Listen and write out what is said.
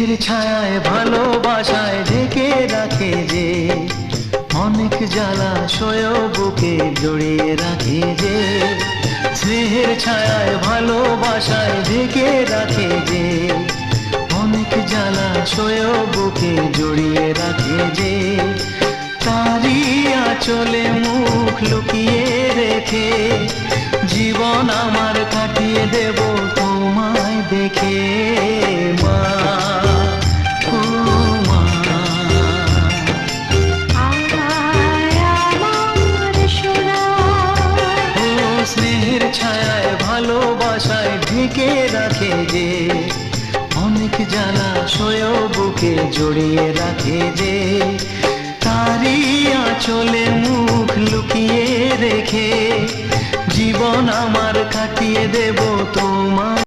স্নেহের ছায়ায় ভালোবাসায় ঢেকে রাখে যে, অনেক জ্বালা সয়েও বুকে জড়িয়ে রাখে যে। স্নেহের ছায়ায় ভালোবাসায় ঢেকে রাখে যে, অনেক জ্বালা সয়েও বুকে জড়িয়ে রাখে যে। তারি আঁচলে মুখ লুকিয়ে রেখে জীবন আমার কাটিয়ে দেব তোমায় দেখে। মা, ও মা, স্নেহের ছায়ায় ভালোবাসায় ঢেকে রাখে যে, অনেক জ্বালা সয়েও বুকে জড়িয়ে রাখে যে। তারি আঁচলে মুখ লুকিয়ে রেখে জীবন আমার কাটিয়ে দেব তোমার।